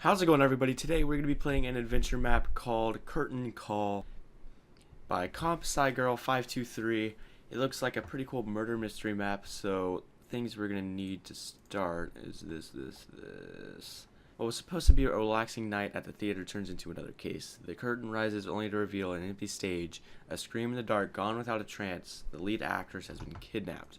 How's it going, everybody? Today we're going to be playing an adventure map called Curtain Call by CompSciGirl523. It looks like a pretty cool murder mystery map, so things we're going to need to start is this. What was supposed to be a relaxing night at the theater turns into another case. The curtain rises only to reveal an empty stage, a scream in the dark, gone without a trance. The lead actress has been kidnapped.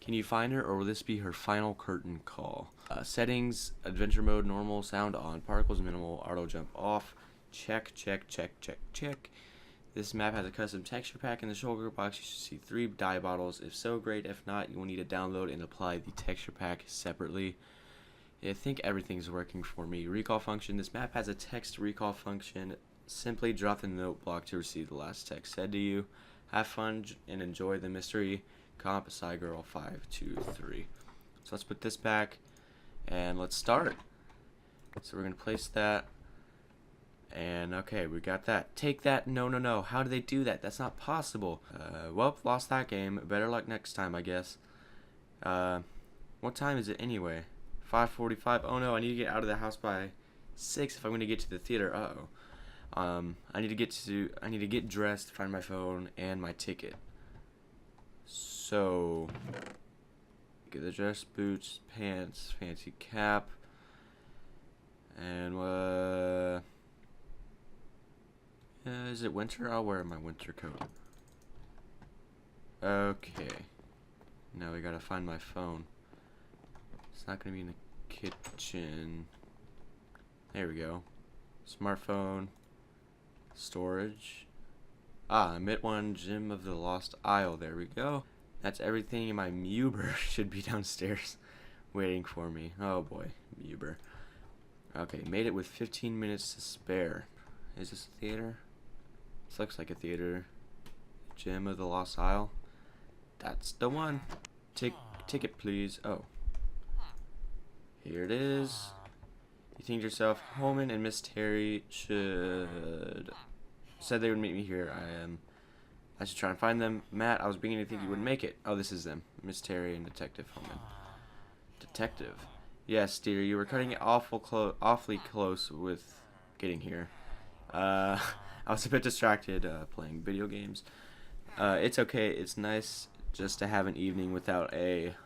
Can you find her, or will this be her final curtain call? Settings, adventure mode, normal, sound on, particles minimal, auto jump off. Check. This map has a custom texture pack in the shoulder box. You should see 3 dye bottles. If so, great. If not, you will need to download and apply the texture pack separately. I think everything's working for me. Recall function. This map has a text recall function. Simply drop the note block to receive the last text said to you. Have fun and enjoy the mystery. CompSciGirl523. So let's put this back and let's start. So we're gonna place that, and okay, we got that. Take that. No. How do they do that? That's not possible. Well, lost that game. Better luck next time, I guess. What time is it anyway? 5:45. Oh no, I need to get out of the house by 6 if I'm gonna get to the theater. I need to get dressed, find my phone and my ticket. So, get the dress, boots, pants, fancy cap, and is it winter? I'll wear my winter coat. Okay, now we gotta find my phone. It's not gonna be in the kitchen. There we go. Smartphone, storage. Mid one, Gym of the Lost Isle. There we go. That's everything, and my Muber should be downstairs waiting for me. Oh boy, Muber. Okay, made it with 15 minutes to spare. Is this a theater? This looks like a theater. Gym of the Lost Isle. That's the one. Ticket, please. Oh. Here it is. You think to yourself, Holman and Miss Terry said they would meet me here. I should try and find them. Matt, I was beginning to think you wouldn't make it. Oh, this is them. Miss Terry and Detective Holman. Detective. Yes, dear, you were cutting it awfully close with getting here. I was a bit distracted playing video games. It's okay. It's nice just to have an evening without a...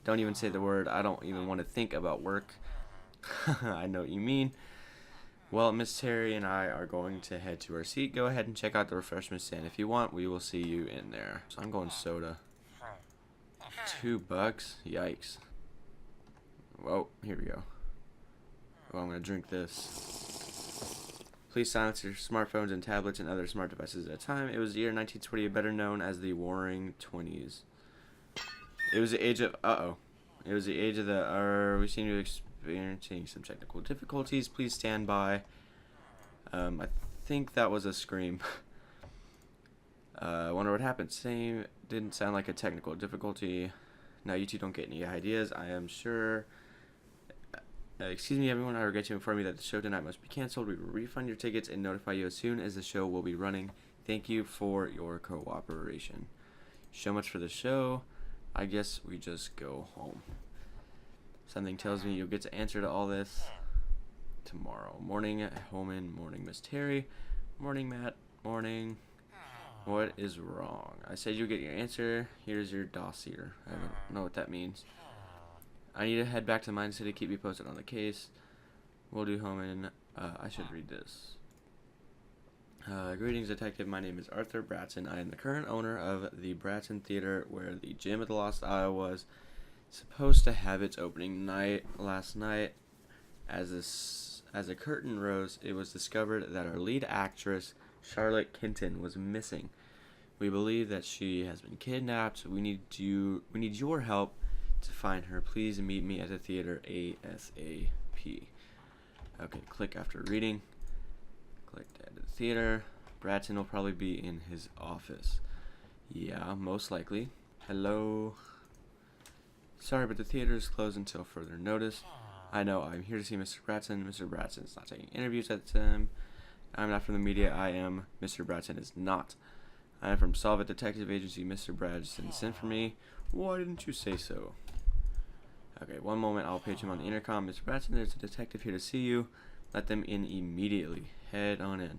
Don't even say the word. I don't even want to think about work. I know what you mean. Well, Miss Terry and I are going to head to our seat. Go ahead and check out the refreshment stand. If you want, we will see you in there. So I'm going soda. $2? Yikes. Whoa, here we go. Oh, I'm going to drink this. Please silence your smartphones and tablets and other smart devices at a time. It was the year 1920, better known as the Warring 20s. It was the age of... It was the age of the... we seem to experiencing some technical difficulties. Please stand by. I think that was a scream. I wonder what happened. Same. Didn't sound like a technical difficulty. Now you two don't get any ideas, I am sure. Excuse me, everyone. I regret to inform you that the show tonight must be canceled. We will refund your tickets and notify you as soon as the show will be running. Thank you for your cooperation. So much for the show. I guess we just go home. Something tells me you'll get to answer to all this tomorrow. Morning, Holman. Morning, Miss Terry. Morning, Matt. Morning. What is wrong? I said you'll get your answer. Here's your dossier. I don't know what that means. I need to head back to the Mine City. Keep me posted on the case. Will do, Holman. I should read this. Greetings, Detective. My name is Arthur Bratson. I am the current owner of the Bratson Theater, where the Gym of the Lost Isle was supposed to have its opening night last night. As the curtain rose, it was discovered that our lead actress, Charlotte Kenton, was missing. We believe that she has been kidnapped. We need your help to find her. Please meet me at the theater ASAP. Okay, click after reading. Click to the theater. Bratson will probably be in his office. Yeah, most likely. Hello. Sorry, but the theater is closed until further notice. I know, I'm here to see Mr. Bratson. Mr. Bratson is not taking interviews at the time. I'm not from the media. I am. Mr. Bratson is not. I am from Solve It Detective Agency. Mr. Bratson sent for me. Why didn't you say so? Okay, one moment. I'll page him on the intercom. Mr. Bratson, there's a detective here to see you. Let them in immediately. Head on in.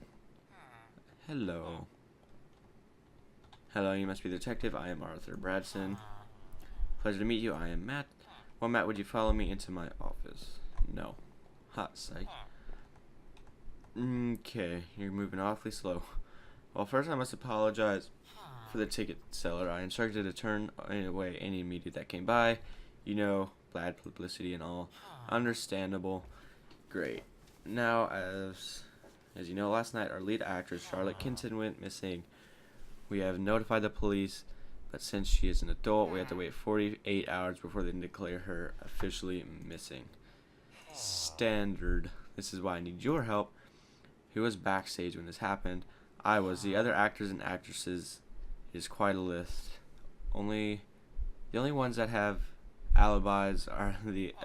Hello. Hello, you must be the detective. I am Arthur Bradson. Pleasure to meet you. I am Matt. Well, Matt, would you follow me into my office? No. Hot psych. Okay, you're moving awfully slow. Well, first I must apologize for the ticket seller. I instructed to turn away any media that came by. You know, bad publicity and all. Understandable. Great. Now, as you know, last night our lead actress, Charlotte Kinson, went missing. We have notified the police, but since she is an adult, we have to wait 48 hours before they declare her officially missing. Standard. This is why I need your help. Who was backstage when this happened? I was. The other actors and actresses is quite a list. The only ones that have alibis are the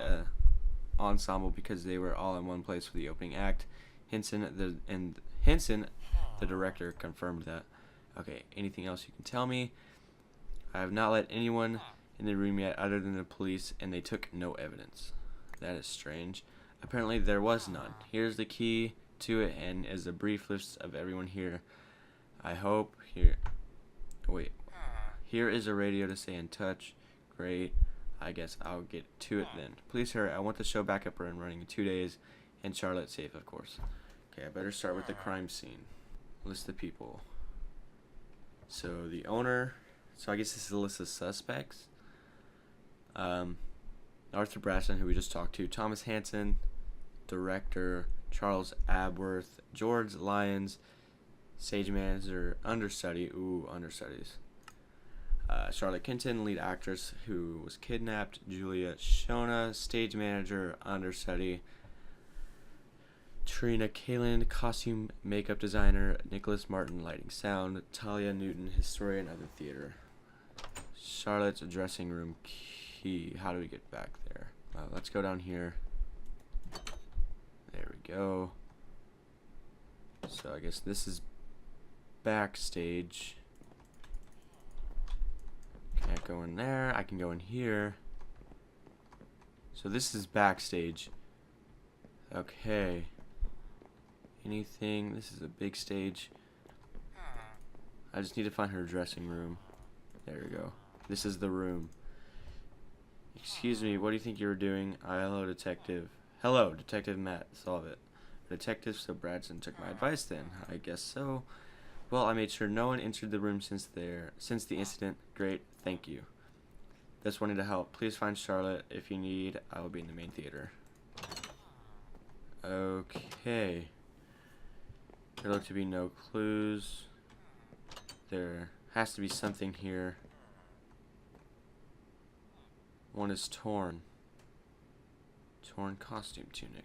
ensemble, because they were all in one place for the opening act. Henson, the director, confirmed that. Okay, anything else you can tell me? I have not let anyone in the room yet other than the police, and they took no evidence. That is strange. Apparently there was none. Here's the key to it, and is a brief list of everyone here. I hope here. Wait. Here is a radio to stay in touch. Great. I guess I'll get to it then. Please hurry. I want the show back up and running in 2 days, and Charlotte safe, of course. Okay, I better start with the crime scene. List the people. So the owner. So I guess this is a list of suspects. Arthur Bradson, who we just talked to. Thomas Hansen, director. Charles Abworth, George Lyons, stage manager, understudy. Ooh, understudies. Charlotte Kinson, lead actress who was kidnapped. Julia Shona, stage manager, understudy. Trina Kalin, costume makeup designer. Nicholas Martin, lighting sound. Talia Newton, historian of the theater. Charlotte's dressing room key. How do we get back there? Let's go down here. There we go. So I guess this is backstage. Can't go in there. I can go in here. So this is backstage. Okay. Anything? This is a big stage. I just need to find her dressing room. There we go. This is the room. Excuse me, what do you think you were doing? Hello, detective. Hello, Detective Matt. Solve it. Detective, so Bradson took my advice then. I guess so. Well, I made sure no one entered the room since the incident. Great, thank you. Just wanted to help. Please find Charlotte. If you need, I will be in the main theater. Okay. There look to be no clues. There has to be something here. One is torn. Torn costume tunic.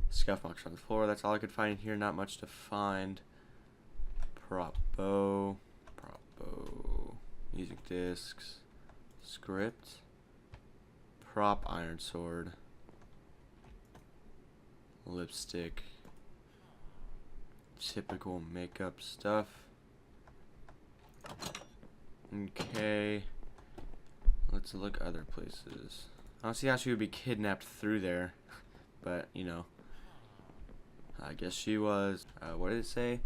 Scuff marks on the floor. That's all I could find in here. Not much to find. Prop bow. Prop bow. Music discs. Script. Prop iron sword. Lipstick. Typical makeup stuff. Okay. Let's look other places. I don't see how she would be kidnapped through there. But, you know. I guess she was. What did it say?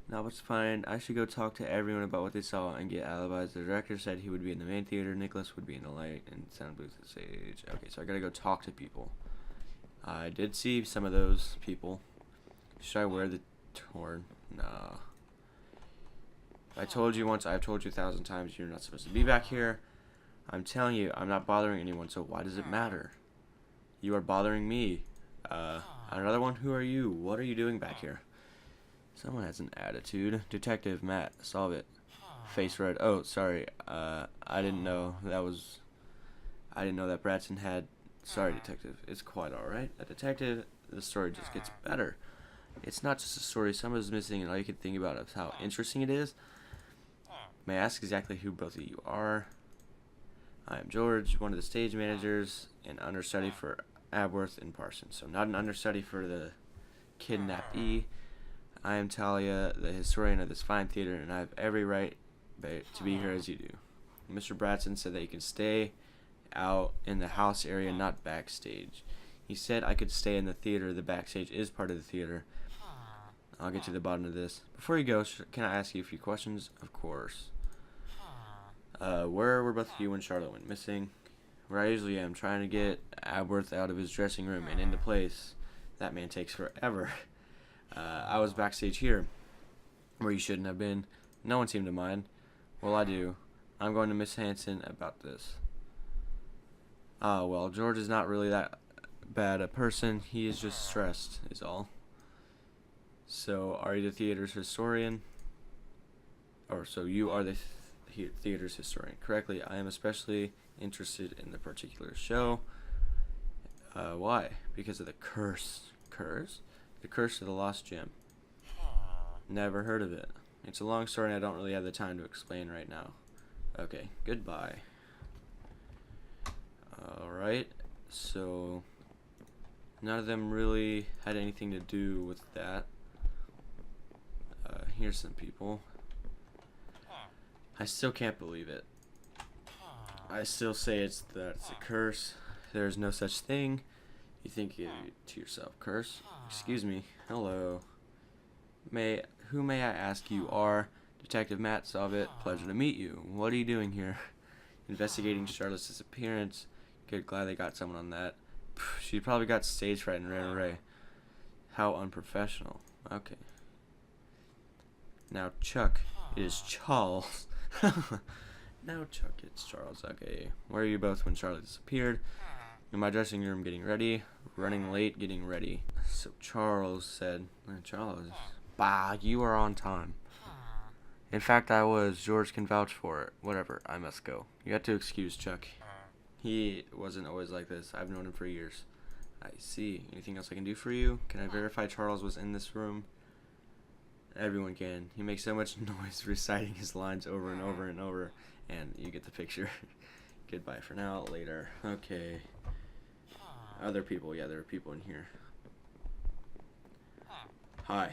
Not much to find. I should go talk to everyone about what they saw and get alibis. The director said he would be in the main theater. Nicholas would be in the light and sound booth at stage. Okay, so I gotta go talk to people. I did see some of those people. Should I wear the torn? Nah. I told you once, I've told you 1,000 times you're not supposed to be back here. I'm telling you, I'm not bothering anyone, so why does it matter? You are bothering me. Another one? Who are you? What are you doing back here? Someone has an attitude. Detective Matt, solve it. Face red. Oh, sorry. I didn't know that Bradson had. Sorry, detective. It's quite alright. A detective, the story just gets better. It's not just a story. Someone's missing, and all you can think about is how interesting it is. May I ask exactly who both of you are? I am George, one of the stage managers, and understudy for Abworth and Parsons. So not an understudy for the kidnappee. I am Talia, the historian of this fine theater, and I have every right to be here as you do. Mr. Bradson said that you can stay out in the house area, not backstage. He said I could stay in the theater. The backstage is part of the theater. I'll get to the bottom of this. Before you go, can I ask you a few questions? Of course. Where were both of you when Charlotte went missing? Where I usually am, trying to get Abworth out of his dressing room and into place. That man takes forever. I was backstage here, where you shouldn't have been. No one seemed to mind. Well, I do. I'm going to Miss Hanson about this. Well, George is not really that bad a person. He is just stressed, is all. So, are you the theater's historian? Or, so you are the theater's historian. Correctly, I am especially interested in the particular show. Why? Because of the curse. Curse? The Curse of the Lost Gem. Never heard of it. It's a long story and I don't really have the time to explain right now. Okay, goodbye. Alright, so none of them really had anything to do with that. Here's some people. I still can't believe it. I still say it's a curse. There's no such thing. You think to yourself, curse? Excuse me. Hello. Who may I ask you are? Detective Matt Sauvet. Pleasure to meet you. What are you doing here? Investigating Charlotte's disappearance. Good, glad they got someone on that. She probably got stage fright and ran away. How unprofessional. Okay. Now, Chuck, it is Charles. Now, Chuck, it's Charles. Okay. Where are you both when Charlotte disappeared? In my dressing room getting ready. Running late getting ready. So Charles said, Charles, bah, you are on time. In fact, I was. George can vouch for it. Whatever, I must go. You have to excuse Chuck. He wasn't always like this. I've known him for years. I see. Anything else I can do for you? Can I verify Charles was in this room? Everyone can. He makes so much noise reciting his lines over and over and over. And you get the picture. Goodbye for now. Later. Okay. Other people. Yeah, there are people in here. Hi.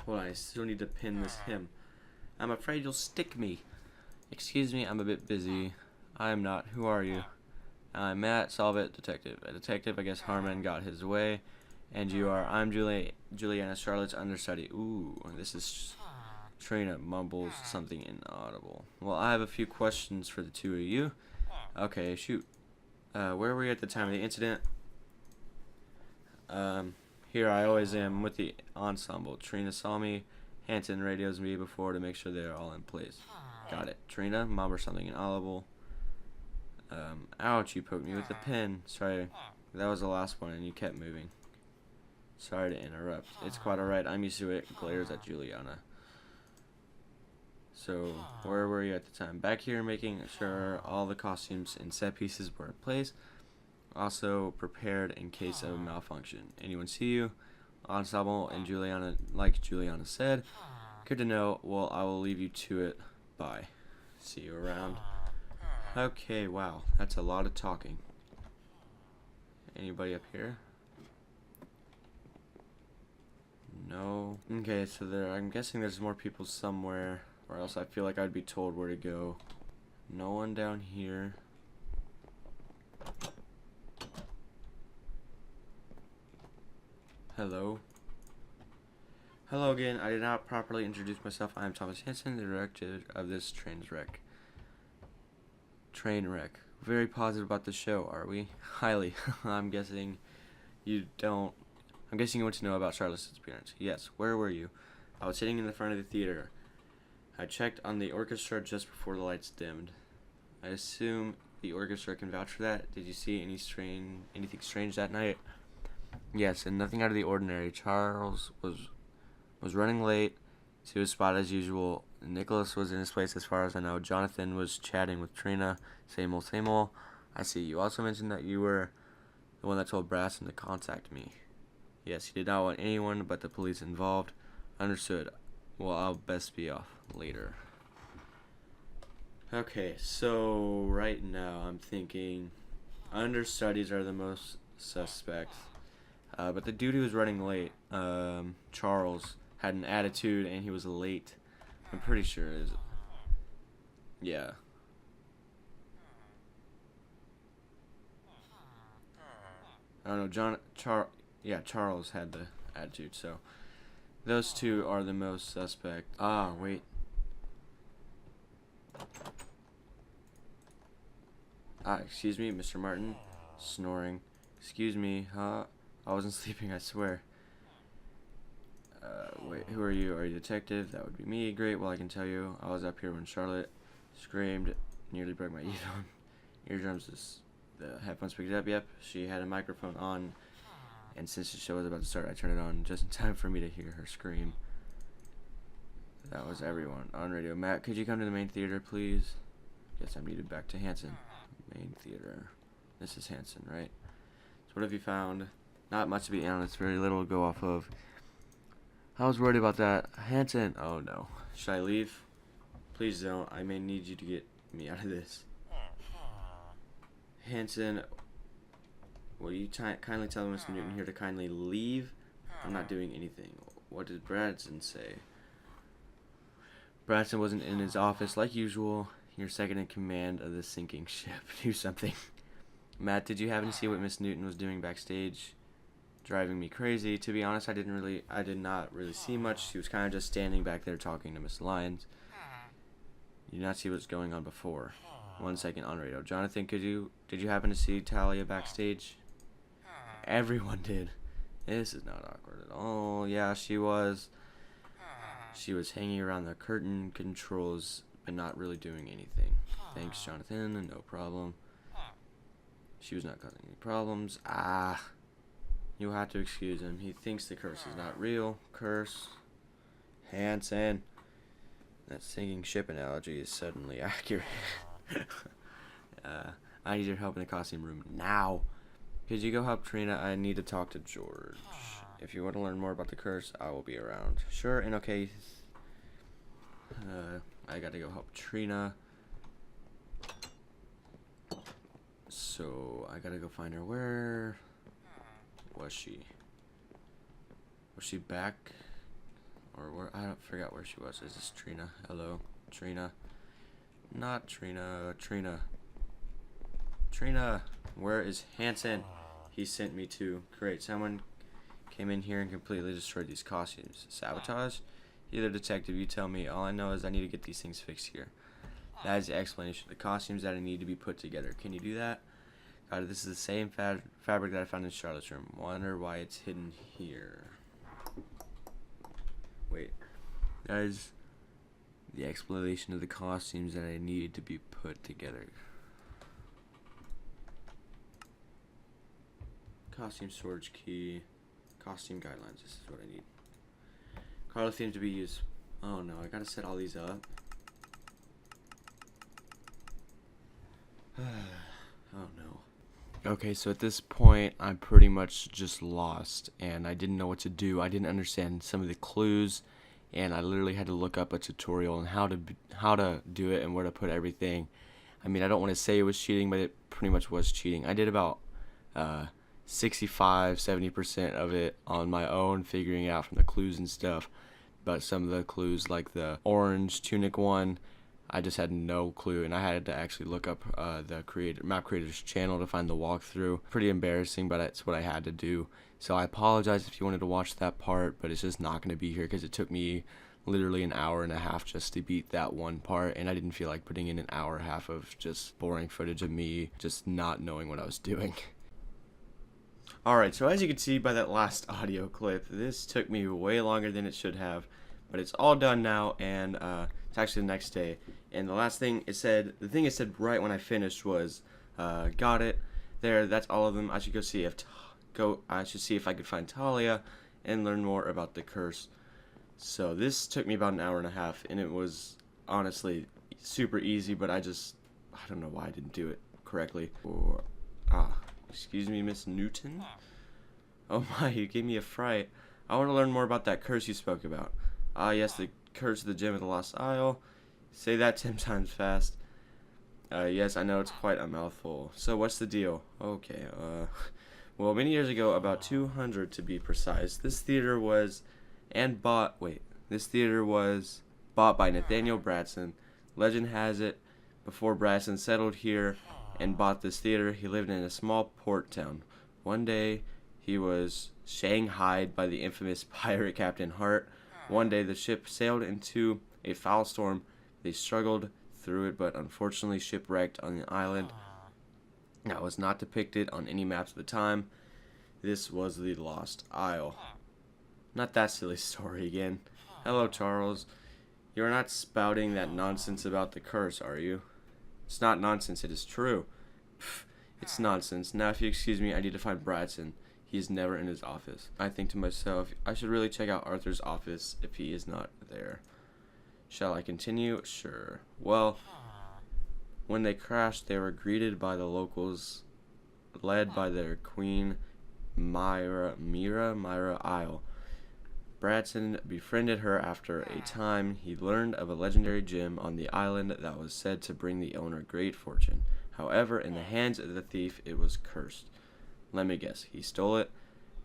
Hold on. I still need to pin this hymn. I'm afraid you'll stick me. Excuse me, I'm a bit busy. I'm not. Who are you? I'm Matt Sauvet, detective. A detective, I guess Harmon got his way. And you are. I'm Juliana, Charlotte's understudy. Ooh, this is Trina mumbles something inaudible. Well, I have a few questions for the two of you. Okay, shoot. Where were you at the time of the incident? Here I always am with the ensemble. Trina saw me. Hanson radios me before to make sure they're all in place. Got it. Trina, mumble something inaudible. Ouch, you poked me with the pen. Sorry, that was the last one and you kept moving. Sorry to interrupt. It's quite alright, I'm used to it. Glares at Juliana. So, where were you at the time? Back here making sure all the costumes and set pieces were in place. Also prepared in case of malfunction. Anyone see you? Ensemble and Juliana, like Juliana said. Good to know. Well, I will leave you to it. Bye. See you around. Okay, wow. That's a lot of talking. Anybody up here? No. Okay, so I'm guessing there's more people somewhere, or else I feel like I'd be told where to go. No one down here. Hello. Hello again. I did not properly introduce myself. I am Thomas Hanson, the director of this train wreck. Very positive about the show, are we? Highly. I'm guessing you want to know about Charlotte's disappearance. Yes. Where were you? I was sitting in the front of the theater. I checked on the orchestra just before the lights dimmed. I assume the orchestra can vouch for that. Did you see anything strange that night? Yes, and nothing out of the ordinary. Charles was running late to his spot as usual. Nicholas was in his place as far as I know. Jonathan was chatting with Trina. Same old, same old. I see. You also mentioned that you were the one that told Brasson to contact me. Yes, he did not want anyone but the police involved. Understood. Well, I'll best be off later. Okay, so right now I'm thinking understudies are the most suspect. But the dude who was running late, Charles, had an attitude and he was late. I'm pretty sure it is. Yeah. I don't know, Charles had the attitude, so those two are the most suspect. Ah, wait. Excuse me, Mr. Martin. Snoring. Excuse me, huh? I wasn't sleeping, I swear. Wait, who are you? Are you a detective? That would be me. Great, well, I can tell you, I was up here when Charlotte screamed, nearly broke my eardrums. The headphones picked it up, yep. She had a microphone on, and since the show was about to start, I turned it on just in time for me to hear her scream. That was everyone on radio. Matt, could you come to the main theater, please? Guess I'm needed back to Hanson. Main theater. This is Hanson, right? So what have you found? Not much to be honest, very little to go off of. I was worried about that. Hanson. Oh no. Should I leave? Please don't. I may need you to get me out of this. Hanson, will you kindly tell Mr. Newton here to kindly leave? I'm not doing anything. What did Bradson say? Bradson wasn't in his office like usual. You're second in command of the sinking ship. Do something. Matt, did you happen to see what Miss Newton was doing backstage? Driving me crazy. To be honest, I did not really see much. She was kind of just standing back there talking to Miss Lyons. You did not see what's going on before. 1 second on radio. Jonathan, did you happen to see Talia backstage? Everyone did. This is not awkward at all. Yeah, she was. She was hanging around the curtain controls, but not really doing anything. Thanks, Jonathan. No problem. She was not causing any problems. You'll have to excuse him. He thinks the curse is not real. Curse. Hanson. That sinking ship analogy is suddenly accurate. I need your help in the costume room now. Could you go help Trina? I need to talk to George. If you want to learn more about the curse, I will be around. Sure, in okay. I gotta go help Trina. So, I gotta go find her. Where was she? Was she back? Or where? I don't forget where she was. Is this Trina? Hello? Trina? Not Trina. Trina. Trina! Where is Hanson? He sent me to. Great. Someone came in here and completely destroyed these costumes. Sabotage? You're the detective. You tell me. All I know is I need to get these things fixed here. That is the explanation. The costumes that I need to be put together. Can you do that? God, this is the same fabric that I found in Charlotte's room. Wonder why it's hidden here. Wait. That is the explanation of the costumes that I need to be put together. Costume storage key. Costume guidelines. This is what I need. Carla themes to be used. Oh no, I gotta set all these up. Oh no. Okay, so at this point, I'm pretty much just lost, and I didn't know what to do. I didn't understand some of the clues, and I literally had to look up a tutorial on how to do it and where to put everything. I mean, I don't want to say it was cheating, but it pretty much was cheating. I did about 65-70% of it on my own, figuring it out from the clues and stuff. But some of the clues, like the orange tunic one, I just had no clue, and I had to actually look up the map creator's channel to find the walkthrough. Pretty embarrassing, but that's what I had to do. So I apologize if you wanted to watch that part, but it's just not going to be here because it took me literally an hour and a half just to beat that one part, and I didn't feel like putting in an hour and a half of just boring footage of me just not knowing what I was doing. Alright, so as you can see by that last audio clip, this took me way longer than it should have, but it's all done now, and it's actually the next day. And the last thing it said, the thing it said right when I finished was, got it. There, that's all of them. I should see if I could find Talia and learn more about the curse. So this took me about an hour and a half, and it was honestly super easy, but I don't know why I didn't do it correctly. Excuse me, Miss Newton? Oh my, you gave me a fright. I want to learn more about that curse you spoke about. Yes, the curse of the Gem of the Lost Isle. Say that 10 times fast. Yes, I know it's quite a mouthful. So what's the deal? Okay, well, many years ago, about 200 to be precise, this theater was bought by Nathaniel Bradson. Legend has it, before Bradson settled here and bought this theater, he lived in a small port town. One day, he was shanghaied by the infamous pirate Captain Hart. One day, the ship sailed into a foul storm. They struggled through it, but unfortunately shipwrecked on the island that was not depicted on any maps at the time. This was the Lost Isle. Not that silly story again. Hello, Charles. You are not spouting that nonsense about the curse, are you? It's not nonsense, it is true. Pfft, it's nonsense. Now, if you excuse me, I need to find Bradson. He is never in his office. I think to myself, I should really check out Arthur's office if he is not there. Shall I continue? Sure. Well, when they crashed, they were greeted by the locals, led by their queen, Myra Isle. Bradson befriended her. After a time, he learned of a legendary gem on the island that was said to bring the owner great fortune. However, in the hands of the thief, it was cursed. Let me guess, he stole it?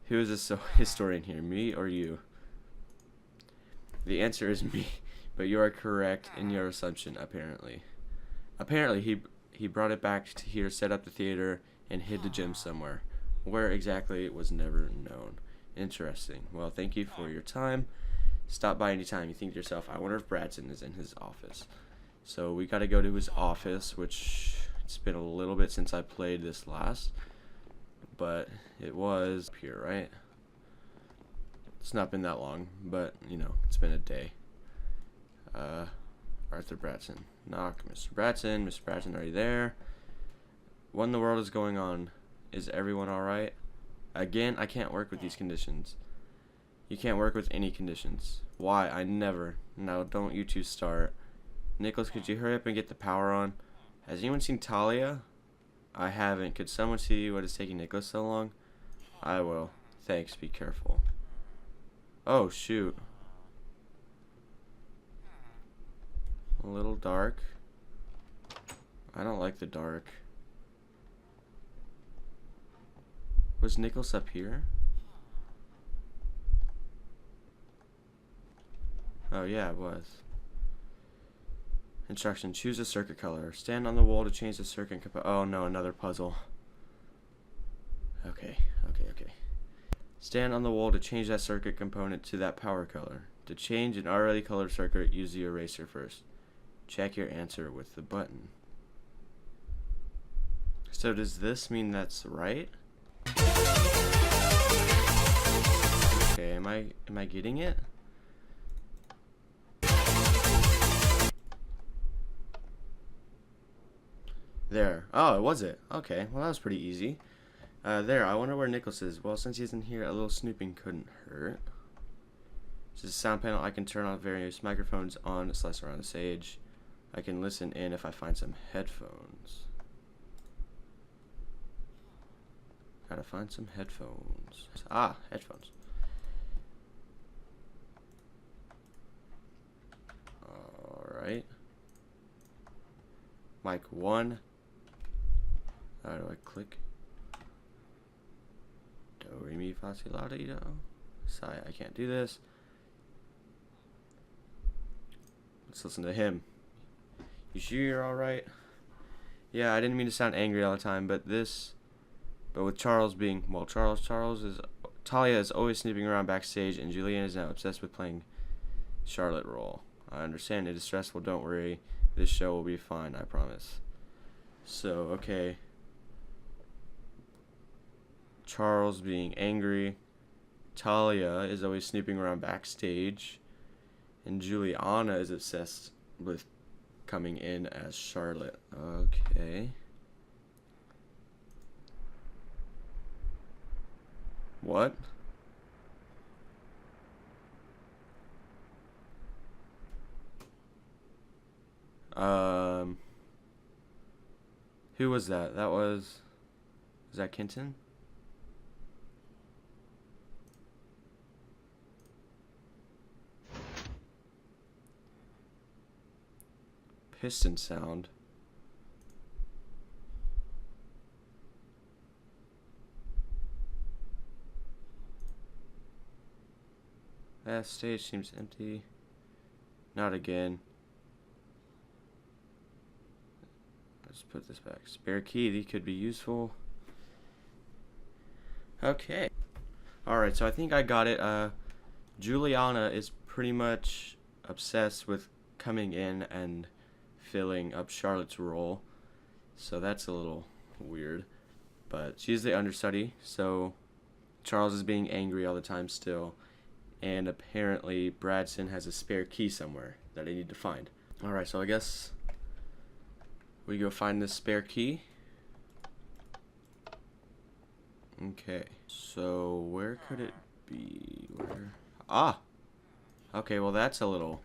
Who is the historian here, me or you? The answer is me, but you are correct in your assumption, apparently. Apparently, he brought it back to here, set up the theater, and hid the gem somewhere. Where exactly was never known. Interesting. Well, thank you for your time. Stop by anytime. You think to yourself, I wonder if Bradson is in his office. So we got to go to his office, which it's been a little bit since I played this last. But it was up here, right? It's not been that long, but, you know, it's been a day. Arthur Bradson. Knock. Mr. Bradson. Mr. Bradson, are you there? What in the world is going on? Is everyone alright? Again, I can't work with these conditions. You can't work with any conditions. Why? I never. Now, don't you two start. Nicholas, could you hurry up and get the power on? Has anyone seen Talia? I haven't. Could someone see what is taking Nicholas so long? I will. Thanks. Be careful. Oh, shoot. A little dark. I don't like the dark. Was Nicholas up here? Oh yeah, it was. Instruction: choose a circuit color. Stand on the wall to change the circuit component. Oh no, another puzzle. Okay. Stand on the wall to change that circuit component to that power color. To change an already colored circuit, use the eraser first. Check your answer with the button. So does this mean that's right? Okay, am I getting it? There. Oh, was it? Okay, well that was pretty easy. There, I wonder where Nicholas is. Well, since he isn't here, a little snooping couldn't hurt. This is a sound panel. I can turn on various microphones on, slice around the stage. I can listen in if I find some headphones. Gotta find some headphones. Ah, headphones. Alright. Mic 1. How do I click? Do, re, mi, fa, si, la, di, do. Sorry, I can't do this. Let's listen to him. You sure you're alright? Yeah, I didn't mean to sound angry all the time, but with Charles being, well, Talia is always snooping around backstage, and Julianne is now obsessed with playing Charlotte role. I understand it is stressful, don't worry. This show will be fine, I promise. So, okay. Charles being angry. Talia is always snooping around backstage. And Juliana is obsessed with coming in as Charlotte. Okay. What? Who was that? Was that Kenton? Piston sound. That stage seems empty. Not again. Let's put this back. Spare key, these could be useful. Okay. Alright, so I think I got it. Juliana is pretty much obsessed with coming in and filling up Charlotte's role. So that's a little weird. But she's the understudy, so Charles is being angry all the time still. And apparently Bradson has a spare key somewhere that I need to find. Alright, so I guess we go find this spare key. Okay, so where could it be? Where? Ah! Okay, well that's a little...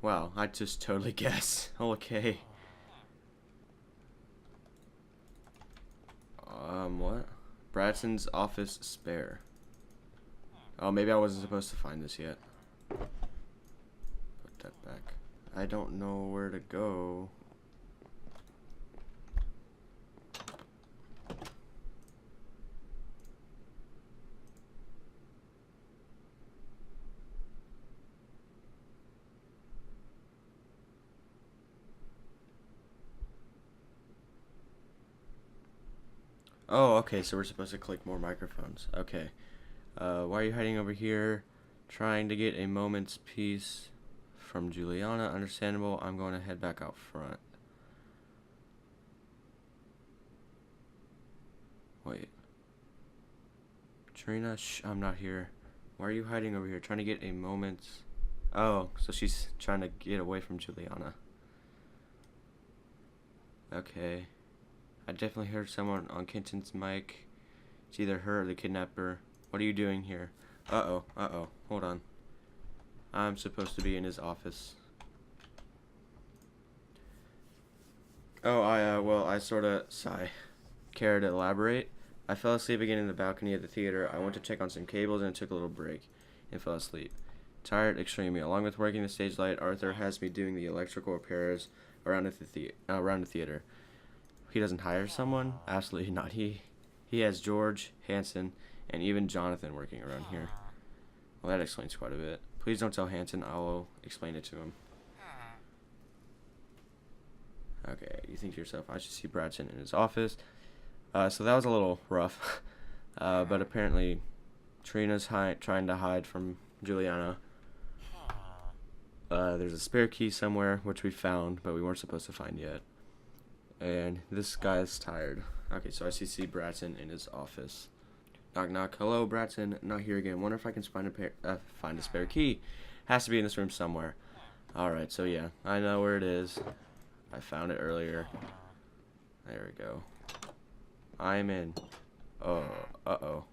Wow, I just totally guess. Okay. What? Bradson's office spare. Oh, maybe I wasn't supposed to find this yet. Put that back. I don't know where to go. Oh, okay, so we're supposed to click more microphones. Okay. Why are you hiding over here? Trying to get a moment's peace from Juliana. Understandable. I'm going to head back out front. Wait. Trina, shh, I'm not here. Why are you hiding over here? Trying to get a moment's... Oh, so she's trying to get away from Juliana. Okay. I definitely heard someone on Kenton's mic. It's either her or the kidnapper. What are you doing here? Uh-oh, uh-oh. Hold on. I'm supposed to be in his office. Oh, well, I sorta... Sigh. Care to elaborate? I fell asleep again in the balcony at the theater. I went to check on some cables and took a little break and fell asleep. Tired extremely. Along with working the stage light, Arthur has me doing the electrical repairs around the theater. He doesn't hire someone? Absolutely not. He has George, Hanson, and even Jonathan working around here. Well, that explains quite a bit. Please don't tell Hanson. I will explain it to him. Okay, you think to yourself, I should see Bradson in his office. So that was a little rough. But apparently Trina's trying to hide from Juliana. There's a spare key somewhere, which we found, but we weren't supposed to find yet. And this guy's tired. Okay, so I see Bradson in his office. Knock, knock. Hello, Bradson. Not here again. Wonder if I can find a spare key. Has to be in this room somewhere. Alright, so yeah, I know where it is. I found it earlier. There we go. I'm in. Oh, uh-oh.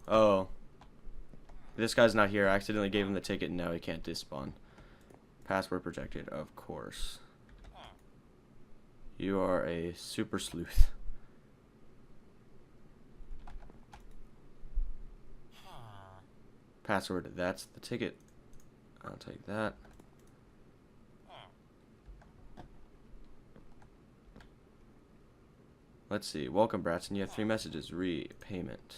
Oh. This guy's not here. I accidentally gave him the ticket and now he can't despawn. Password protected, of course. You are a super sleuth. Password, that's the ticket. I'll take that. Let's see. Welcome, Bradson. You have 3 messages. Repayment.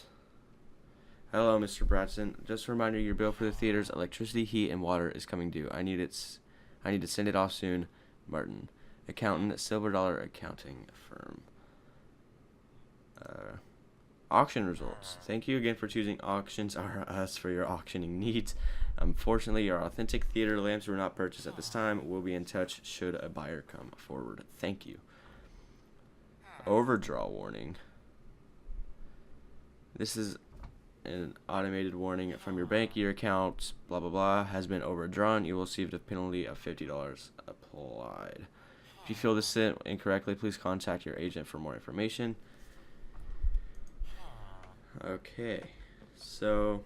Hello, Mr. Bradson. Just a reminder, your bill for the theater's electricity, heat, and water is coming due. I need to send it off soon. Martin. Accountant, Silver Dollar Accounting Firm. Auction results. Thank you again for choosing Auctions R Us for your auctioning needs. Unfortunately, your authentic theater lamps were not purchased at this time. We'll be in touch should a buyer come forward. Thank you. Overdraw warning. This is an automated warning from your bank. Your account, blah blah blah, has been overdrawn. You will receive a penalty of $50 applied. If you fill this in incorrectly, please contact your agent for more information. Okay, so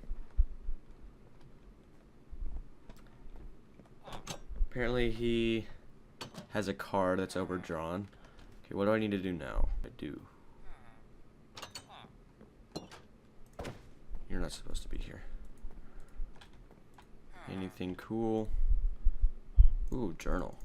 apparently he has a card that's overdrawn. Okay, what do I need to do now? I do. You're not supposed to be here. Anything cool? Ooh, journal.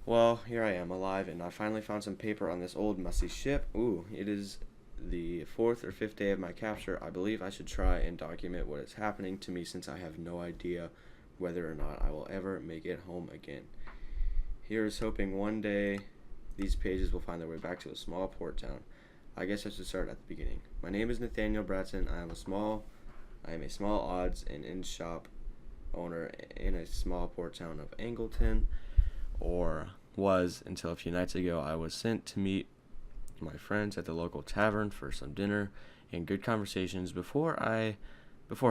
Well, here I am, alive, and I finally found some paper on this old musty ship. Ooh, it is the 4th or 5th day of my capture. I believe I should try and document what is happening to me since I have no idea whether or not I will ever make it home again. Here's hoping one day these pages will find their way back to a small port town. I guess I should start at the beginning. My name is Nathaniel Bratson. I am a small odds and end shop owner in a small port town of Angleton, or was until a few nights ago. I was sent to meet my friends at the local tavern for some dinner and good conversations. Before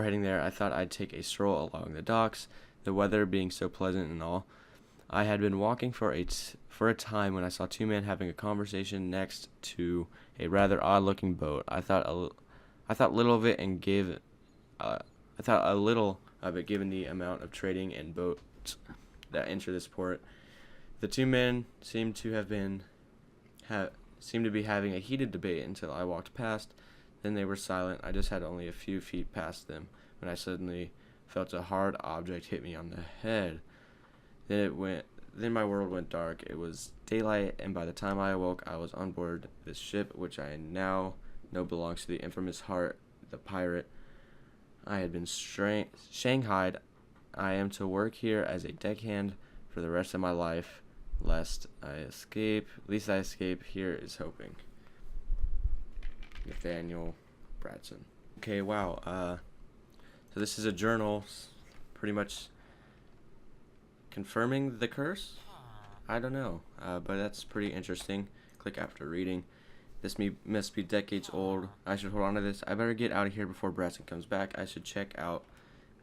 heading there, I thought I'd take a stroll along the docks, the weather being so pleasant and all. I had been walking for a time when I saw two men having a conversation next to a rather odd-looking boat. I thought a little of it given the amount of trading and boats that enter this port. The two men seemed to be having a heated debate until I walked past. Then they were silent. I just had only a few feet past them when I suddenly felt a hard object hit me on the head. Then my world went dark. It was daylight, and by the time I awoke, I was on board this ship, which I now know belongs to the infamous Hart, the pirate. I had been shanghaied. I am to work here as a deckhand for the rest of my life, lest I escape. Least I escape. Here is hoping. Nathaniel Bratson. Okay, wow. So this is a journal, pretty much confirming the curse? I don't know, but that's pretty interesting. Click after reading. This must be decades old. I should hold on to this. I better get out of here before Bratson comes back. I should check out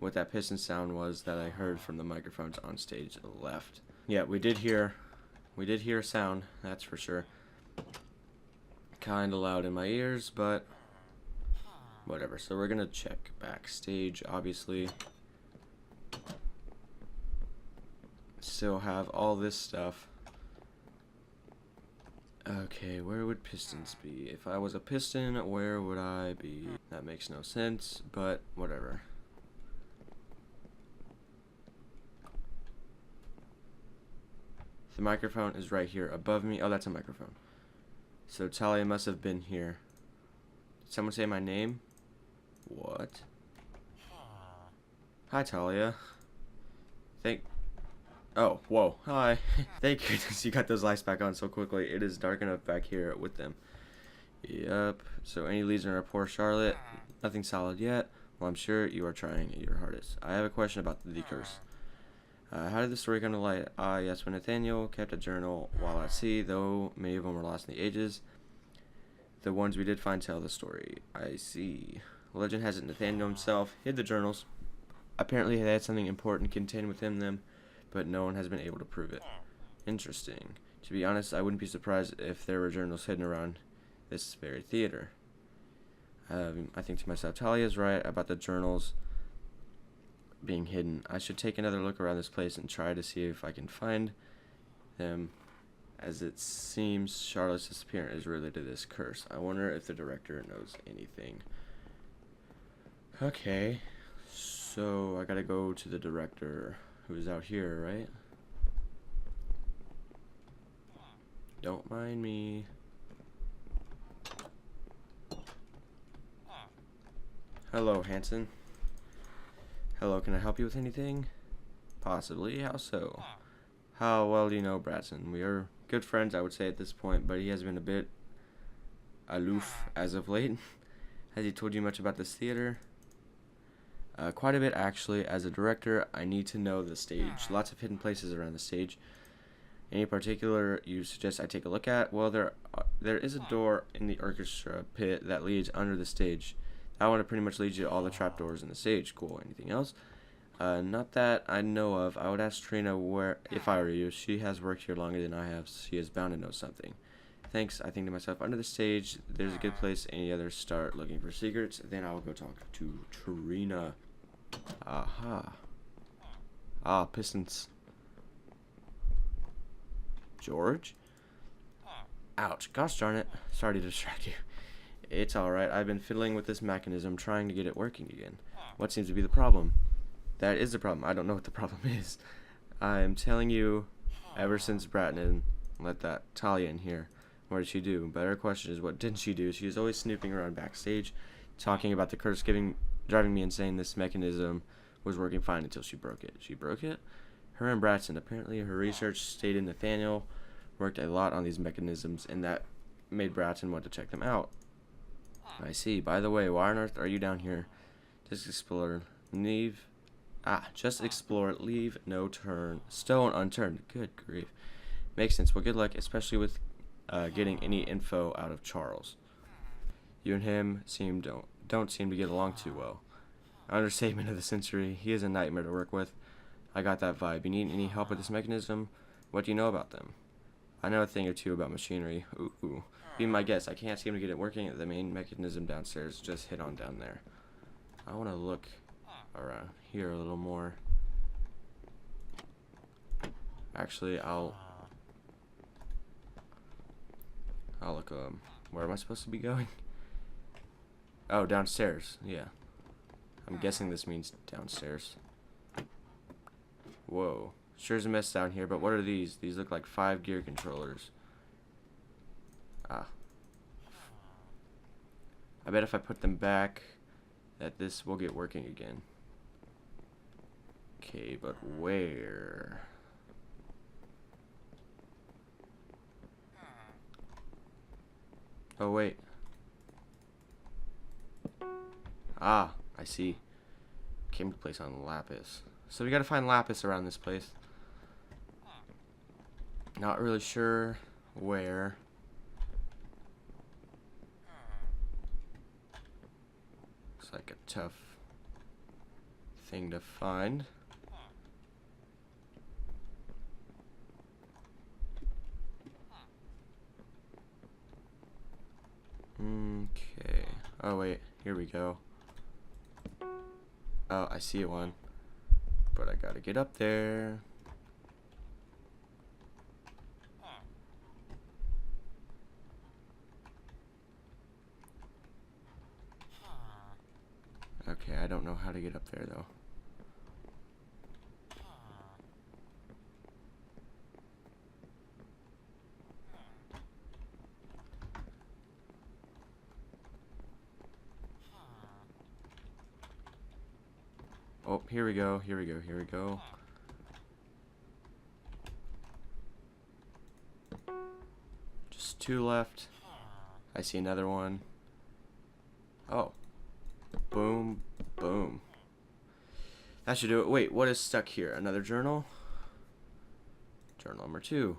what that piston sound was that I heard from the microphones on stage left. Yeah, we did hear a sound, that's for sure. Kinda loud in my ears, but whatever. So we're gonna check backstage, obviously. Still have all this stuff. Okay, where would pistons be? If I was a piston, where would I be? That makes no sense, but whatever. The microphone is right here above me. Oh, that's a microphone. So Talia must have been here. Did someone say my name? What? Hi, Talia. Oh, whoa. Hi. Thank goodness you got those lights back on so quickly. It is dark enough back here with them. Yep. So any leads on our poor Charlotte? Nothing solid yet. Well, I'm sure you are trying your hardest. I have a question about the curse. How did the story come to light? Yes, when Nathaniel kept a journal while at sea, though many of them were lost in the ages, the ones we did find tell the story. I see. Legend has it Nathaniel himself hid the journals. Apparently they had something important contained within them, but no one has been able to prove it. Interesting. To be honest, I wouldn't be surprised if there were journals hidden around this very theater. I think to myself, Talia's right about the journals being hidden. I should take another look around this place and try to see if I can find them, as it seems Charlotte's disappearance is related to this curse. I wonder if the director knows anything. Okay, so I gotta go to the director, who's out here, right? Don't mind me. Hello, Hanson. Hello, can I help you with anything? Possibly. How so? How well do you know Bratson? We are good friends, I would say, at this point, but he has been a bit aloof as of late. Has he told you much about this theater? Quite a bit, actually. As a director, I need to know the stage. Lots of hidden places around the stage. Any particular you suggest I take a look at? Well, there is a door in the orchestra pit that leads under the stage. That one pretty much leads you to all the trapdoors in the stage. Cool. Anything else? Not that I know of. I would ask Trina where, if I were you. She has worked here longer than I have. So she is bound to know something. Thanks. I think to myself, under the stage, there's a good place. Any others start looking for secrets. Then I will go talk to Trina. Aha. Ah, Pistons. George? Ouch. Gosh darn it. Sorry to distract you. It's alright. I've been fiddling with this mechanism, trying to get it working again. What seems to be the problem? That is the problem. I don't know what the problem is. I'm telling you, ever since Bratton let that Talia in here, what did she do? Better question is, what didn't she do? She was always snooping around backstage, talking about the curse, driving me insane. This mechanism was working fine until she broke it. She broke it? Her and Bratton. Apparently her research stated Nathaniel worked a lot on these mechanisms, and that made Bratton want to check them out. I see. By the way, why on earth are you down here? Just explore. Just explore. Leave no stone unturned. Good grief. Makes sense. Well, good luck, especially with getting any info out of Charles. You and him don't seem to get along too well. Understatement of the century. He is a nightmare to work with. I got that vibe. You need any help with this mechanism? What do you know about them? I know a thing or two about machinery. Ooh. Be my guest. I can't seem to get it working. The main mechanism downstairs. Just hit on down there. I want to look around here a little more. Actually, I'll look. Where am I supposed to be going? Oh, downstairs. Yeah. I'm guessing this means downstairs. Whoa. Sure is a mess down here, but what are these? These look like 5 gear controllers. I bet if I put them back, that this will get working again. Okay, but where? Oh, wait. I see. Came to place on Lapis. So we gotta find Lapis around this place. Not really sure where. Looks like a tough thing to find. Okay. Oh wait, here we go. Oh, I see one. But I gotta get up there. Okay, I don't know how to get up there though. Oh, here we go. Just 2 left. I see another one. Oh. Boom, boom. That should do it. Wait, what is stuck here? Another journal? Journal number 2.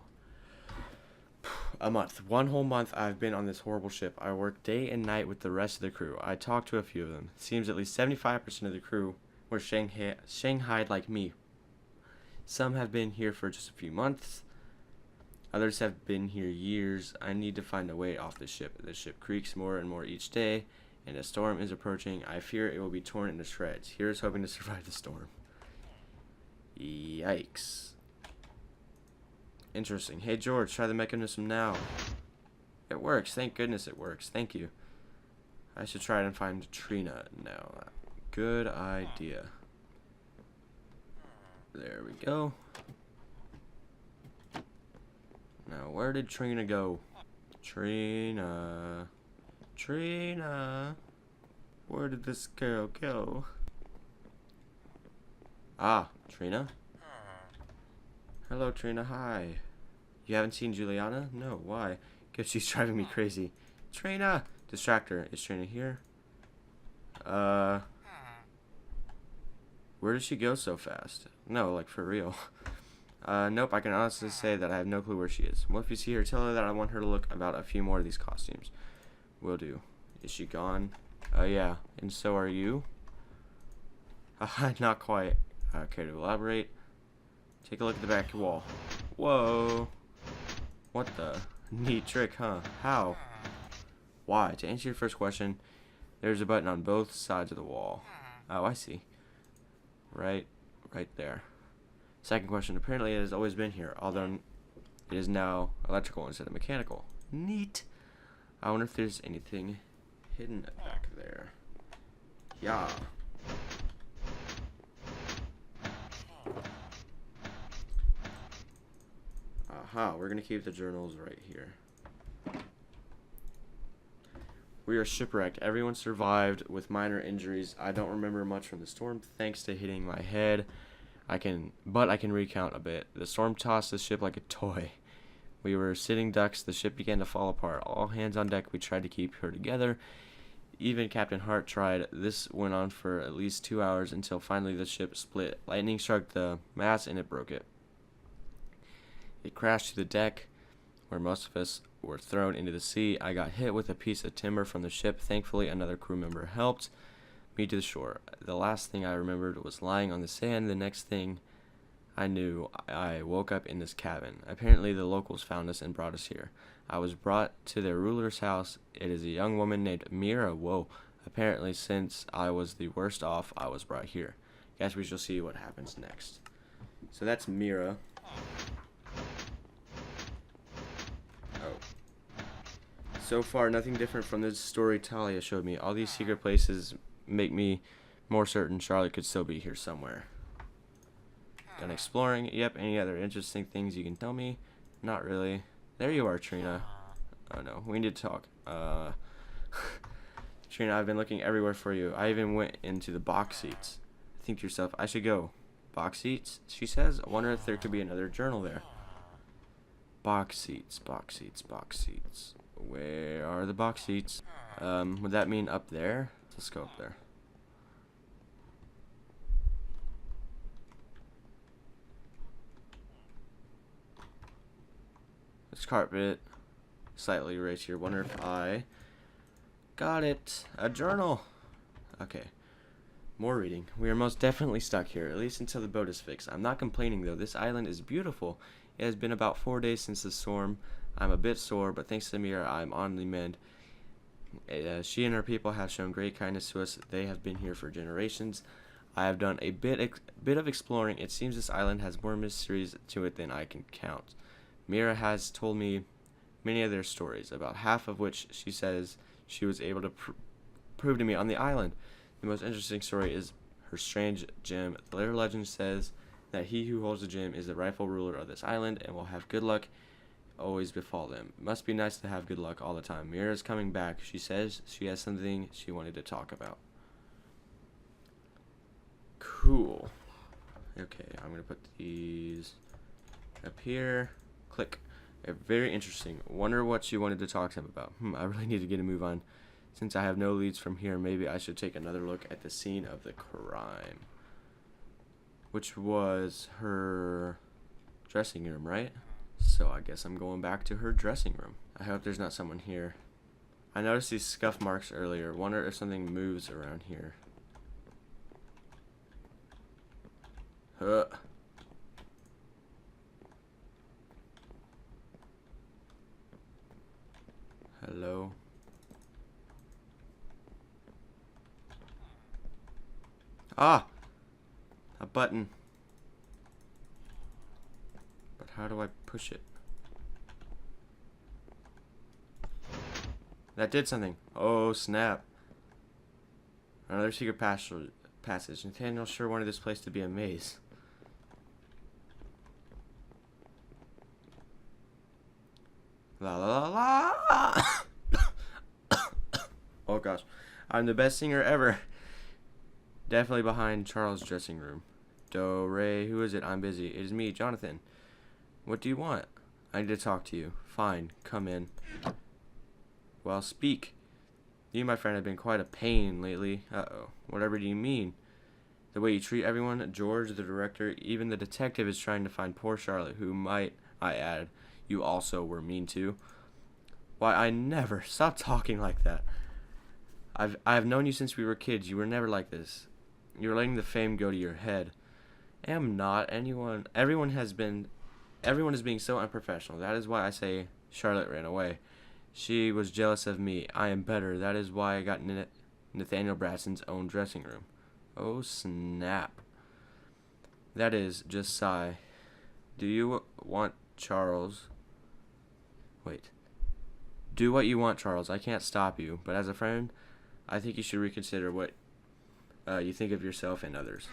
A month. 1 whole month I've been on this horrible ship. I work day and night with the rest of the crew. I talked to a few of them. Seems at least 75% of the crew were Shanghaied like me. Some have been here for just a few months. Others have been here years. I need to find a way off the ship. The ship creaks more and more each day, and a storm is approaching. I fear it will be torn into shreds. Here's hoping to survive the storm. Yikes. Interesting. Hey George, try the mechanism now. It works. Thank goodness it works. Thank you. I should try and find Trina now. Good idea. There we go. Now, where did Trina go? Trina. Where did this girl go? Trina? Hello, Trina. Hi. You haven't seen Juliana? No, why? Because she's driving me crazy. Trina! Distract her. Is Trina here? Where did she go so fast? No, like for real. Nope, I can honestly say that I have no clue where she is. Well, if you see her, tell her that I want her to look about a few more of these costumes. Will do. Is she gone? Yeah. And so are you? Not quite. Care to elaborate? Take a look at the back wall. Whoa. What the? Neat trick, huh? How? Why? To answer your first question, there's a button on both sides of the wall. Oh, I see. Right there. Second question, apparently it has always been here, although it is now electrical instead of mechanical. Neat. I wonder if there's anything hidden back there. Yeah. Aha, we're gonna keep the journals right here. We are shipwrecked. Everyone survived with minor injuries. I don't remember much from the storm thanks to hitting my head. But I can recount a bit. The storm tossed the ship like a toy. We were sitting ducks. The ship began to fall apart. All hands on deck. We tried to keep her together. Even Captain Hart tried. This went on for at least 2 hours until finally the ship split. Lightning struck the mast and it broke it. It crashed to the deck, where most of us were thrown into the sea. I got hit with a piece of timber from the ship. Thankfully, another crew member helped me to the shore. The last thing I remembered was lying on the sand. The next thing I knew, I woke up in this cabin. Apparently, the locals found us and brought us here. I was brought to their ruler's house. It is a young woman named Mira. Whoa. Apparently, since I was the worst off, I was brought here. Guess we shall see what happens next. So that's Mira. Oh. So far, nothing different from the story Talia showed me. All these secret places make me more certain Charlotte could still be here somewhere. Done exploring. Yep, any other interesting things you can tell me? Not really. There you are, Trina. Oh no, we need to talk. Trina, I've been looking everywhere for you. I even went into the box seats. Think to yourself, I should go. Box seats? She says. I wonder if there could be another journal there. Box seats, box seats, box seats. Where are the box seats? Would that mean up there? Let's go up there. This carpet slightly erased here. Wonder if I got it. A journal. Okay. More reading. We are most definitely stuck here, at least until the boat is fixed. I'm not complaining though. This island is beautiful. It has been about 4 days since the storm. I'm a bit sore, but thanks to Mira, I'm on the mend. She and her people have shown great kindness to us. They have been here for generations. I have done a bit of exploring. It seems this island has more mysteries to it than I can count. Mira has told me many of their stories, about half of which she says she was able to prove to me on the island. The most interesting story is her strange gem. Their legend says that he who holds the gem is the rightful ruler of this island and will have good luck always befall them. It must be nice to have good luck all the time. Mira's coming back. She says she has something she wanted to talk about. Cool. Okay, I'm going to put these up here. Click. Very interesting. Wonder what she wanted to talk to him about. I really need to get a move on. Since I have no leads from here, maybe I should take another look at the scene of the crime. Which was her dressing room, right? So I guess I'm going back to her dressing room. I hope there's not someone here. I noticed these scuff marks earlier. Wonder if something moves around here. Hello? Ah! A button. But how do I push it? That did something. Oh, snap. Another secret passage. Nathaniel sure wanted this place to be a maze. La la la la! Oh gosh. I'm the best singer ever. Definitely behind Charles' dressing room. Do, Ray, who is it? I'm busy. It is me, Jonathan. What do you want? I need to talk to you. Fine, come in. Well, speak. You, my friend, have been quite a pain lately. Uh-oh. Whatever do you mean? The way you treat everyone, George, the director, even the detective is trying to find poor Charlotte, who might, I add, you also were mean to. Why, I never. Stop talking like that. I have known you since we were kids. You were never like this. You're letting the fame go to your head. I am not. Everyone is being so unprofessional. That is why I say Charlotte ran away. She was jealous of me. I am better. That is why I got Nathaniel Brasson's own dressing room. Oh, snap. That is, just sigh. Do you want Charles? Wait. Do what you want, Charles. I can't stop you. But as a friend, I think you should reconsider what you think of yourself and others.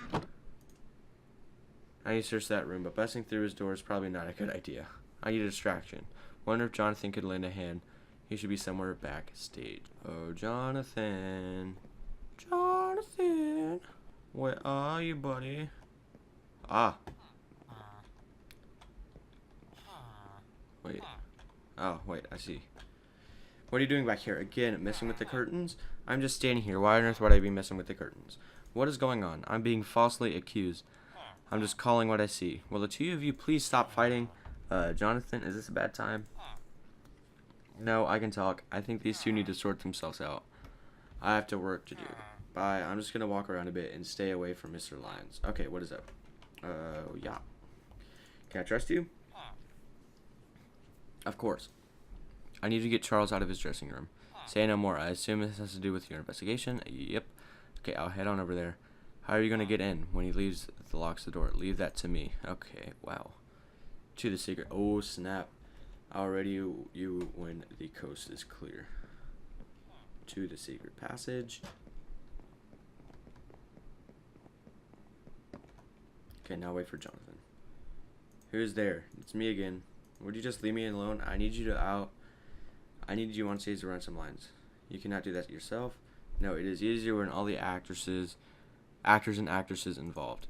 I need to search that room, but busting through his door is probably not a good idea. I need a distraction. Wonder if Jonathan could lend a hand. He should be somewhere backstage. Oh, Jonathan. Jonathan. Where are you, buddy? Ah. Wait. Oh, wait, I see. What are you doing back here? Again, messing with the curtains? I'm just standing here. Why on earth would I be messing with the curtains? What is going on? I'm being falsely accused. I'm just calling what I see. Will the two of you please stop fighting? Jonathan, is this a bad time? No, I can talk. I think these two need to sort themselves out. I have to work to do. Bye. I'm just gonna walk around a bit and stay away from Mr. Lyons. Okay, what is up? Yeah. Can I trust you? Of course. I need to get Charles out of his dressing room. Say no more. I assume this has to do with your investigation. Yep. Okay, I'll head on over there. How are you going to get in? When he leaves, locks the door. Leave that to me. Okay, wow. To the secret. Oh, snap. Already you when the coast is clear. To the secret passage. Okay, now wait for Jonathan. Who's there? It's me again. Would you just leave me alone? I need you on stage to run some lines. You cannot do that yourself. No, it is easier when all the actors and actresses involved.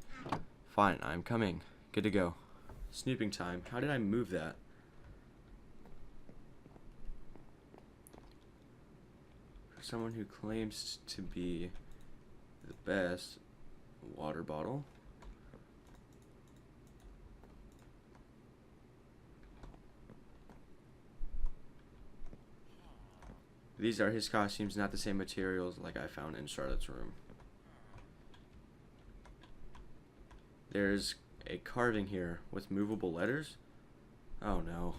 Fine, I'm coming. Good to go. Snooping time. How did I move that? For someone who claims to be the best, water bottle. These are his costumes, not the same materials like I found in Charlotte's room. There's a carving here with movable letters. Oh no.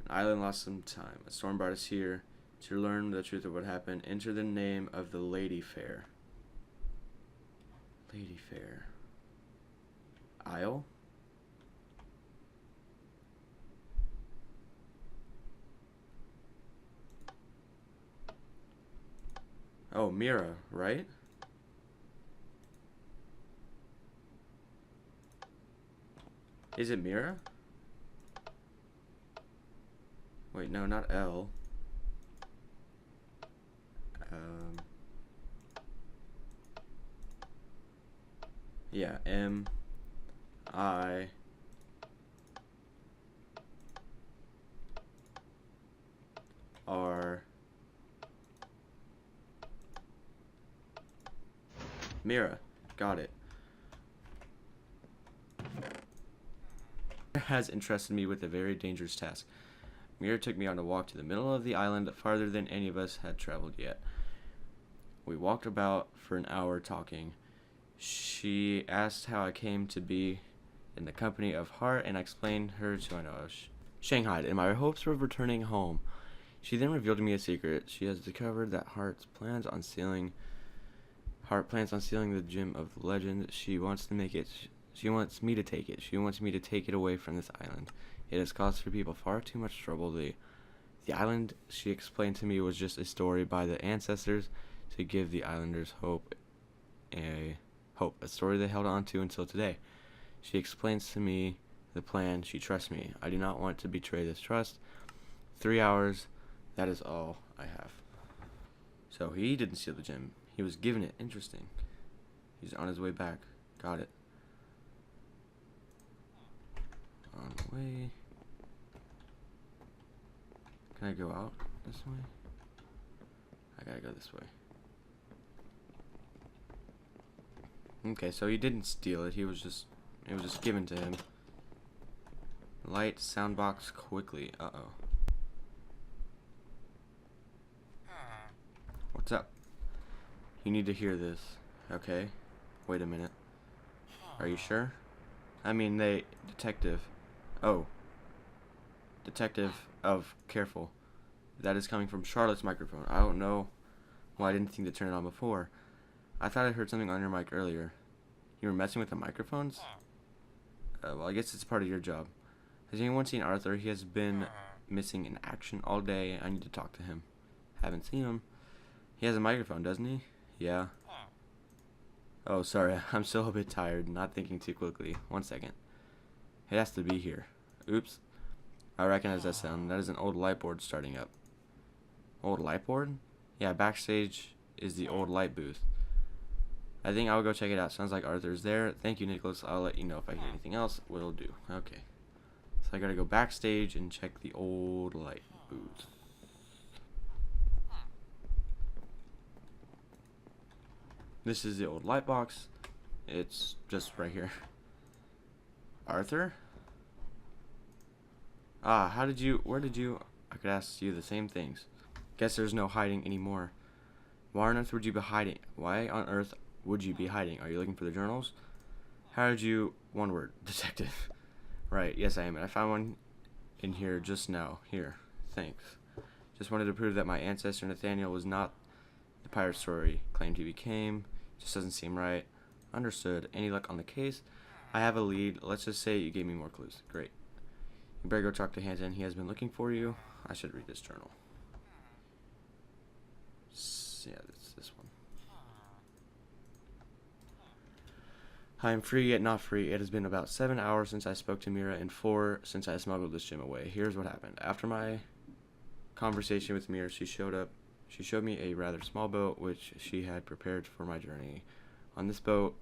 An island lost some time. A storm brought us here to learn the truth of what happened. Enter the name of the Lady Fair. Lady Fair. Isle? Oh, Mira, right? Is it Mira? Wait, no, not L. Yeah, M I R Mira. Got it. Has entrusted me with a very dangerous task. Mira took me on a walk to the middle of the island, farther than any of us had traveled yet. We walked about for an hour talking. She asked how I came to be in the company of Hart, and I explained her to Shanghai and my hopes of returning home. She then revealed to me a secret. She has discovered that Hart plans on stealing the gem of legend. She wants me to take it. She wants me to take it away from this island. It has caused for people far too much trouble. The island, she explained to me, was just a story by the ancestors to give the islanders a story they held on to until today. She explains to me the plan. She trusts me. I do not want to betray this trust. 3 hours, that is all I have. So he didn't steal the gem. He was given it. Interesting. He's on his way back. Got it. On the way. Can I go out this way? I gotta go this way. Okay, so he didn't steal it. It was just given to him. Light soundbox quickly. Uh-oh. What's up? You need to hear this. Okay. Wait a minute. Are you sure? I mean, detective. Oh. Detective of careful. That is coming from Charlotte's microphone. I don't know why I didn't think to turn it on before. I thought I heard something on your mic earlier. You were messing with the microphones? Well, I guess it's part of your job. Has anyone seen Arthur? He has been missing in action all day. I need to talk to him. Haven't seen him. He has a microphone, doesn't he? Yeah. Oh, sorry. I'm still a bit tired, not thinking too quickly. 1 second. It has to be here. Oops. I recognize that sound. That is an old light board starting up. Old light board? Yeah, backstage is the old light booth. I think I'll go check it out. Sounds like Arthur's there. Thank you, Nicholas. I'll let you know if I hear anything else. Will do. Okay. So I gotta go backstage and check the old light booth. This is the old light box. It's just right here. Arthur? Ah, where did you, I could ask you the same things. Guess there's no hiding anymore. Why on earth would you be hiding? Why on earth would you be hiding? Are you looking for the journals? How did you, one word, detective. Right, yes I am, and I found one in here just now. Here, thanks. Just wanted to prove that my ancestor Nathaniel was not the pirate story claimed he became. Just doesn't seem right. Understood. Any luck on the case? I have a lead. Let's just say you gave me more clues. Great. You better go talk to Hanson. He has been looking for you. I should read this journal. Yeah, it's this one. I am free yet not free. It has been about 7 hours since I spoke to Mira and 4 since I smuggled this gem away. Here's what happened. After my conversation with Mira, she showed me a rather small boat which she had prepared for my journey. On this boat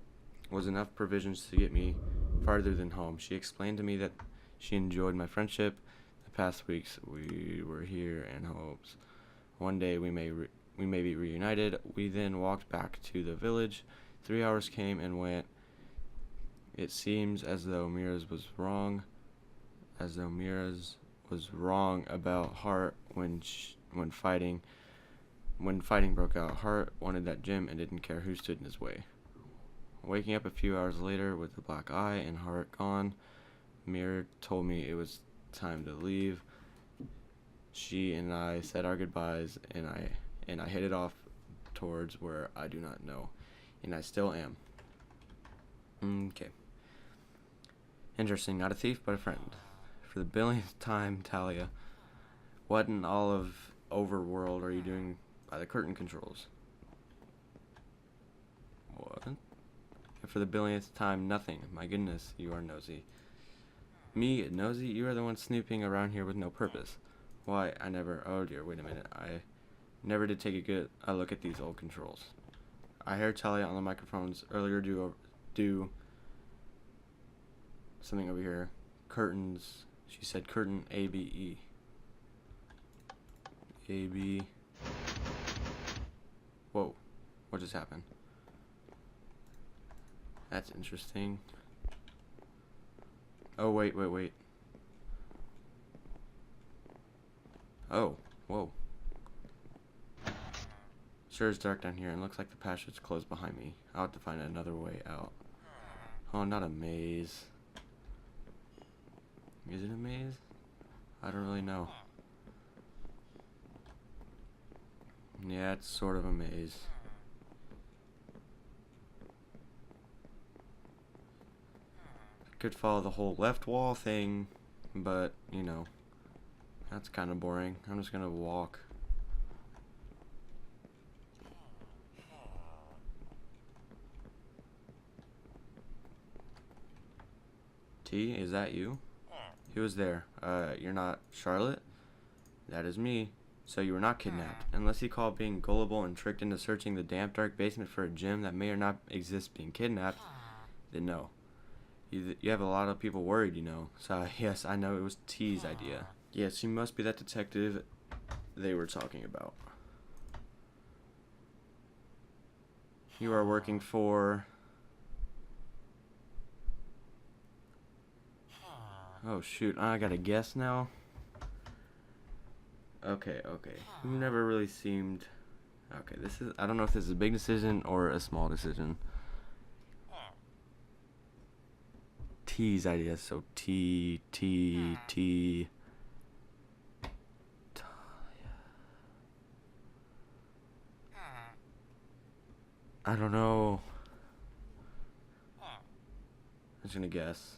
was enough provisions to get me farther than home. She explained to me that she enjoyed my friendship. The past weeks we were here in hopes one day we may be reunited. We then walked back to the village. 3 hours came and went. It seems as though Mira's was wrong. About Hart when fighting broke out. Hart wanted that gem and didn't care who stood in his way. Waking up a few hours later with a black eye and Hart gone, Mira told me it was time to leave. She and I said our goodbyes, and I headed off towards where I do not know, and I still am. Okay. Interesting. Not a thief, but a friend. For the billionth time, Talia, what in all of Overworld are you doing by the curtain controls? What? And for the billionth time, nothing. My goodness, you are nosy. Me, nosy? You are the one snooping around here with no purpose. Why, I never... Oh dear, wait a minute. I never did take a look at these old controls. I heard Talia on the microphones earlier do something over here. Curtains. She said curtain A-B-E. A-B... Whoa. What just happened? That's interesting. Oh, wait. Oh, whoa. Sure is dark down here, and looks like the passage's closed behind me. I'll have to find another way out. Oh, not a maze. Is it a maze? I don't really know. Yeah, it's sort of a maze. I could follow the whole left wall thing, but, you know, that's kind of boring. I'm just gonna walk. T, is that you? Who is there? You're not Charlotte? That is me. So you were not kidnapped. Unless you call being gullible and tricked into searching the damp dark basement for a gem that may or not exist being kidnapped, then no. You have a lot of people worried, you know. So yes, I know it was T's idea. Yes, you must be that detective they were talking about. You are working for... Oh shoot, I gotta guess now. Okay. Who never really seemed... Okay, this is... I don't know if this is a big decision or a small decision. T's idea, so T... I don't know. I'm just gonna guess.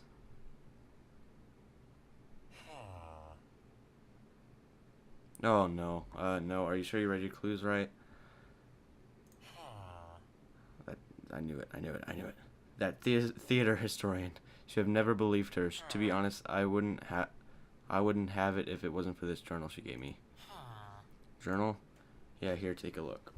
Oh no. No. Are you sure you read your clues right? I knew it. That theater historian. Should have never believed her. To be honest, I wouldn't have it if it wasn't for this journal she gave me. Journal? Yeah, here, take a look.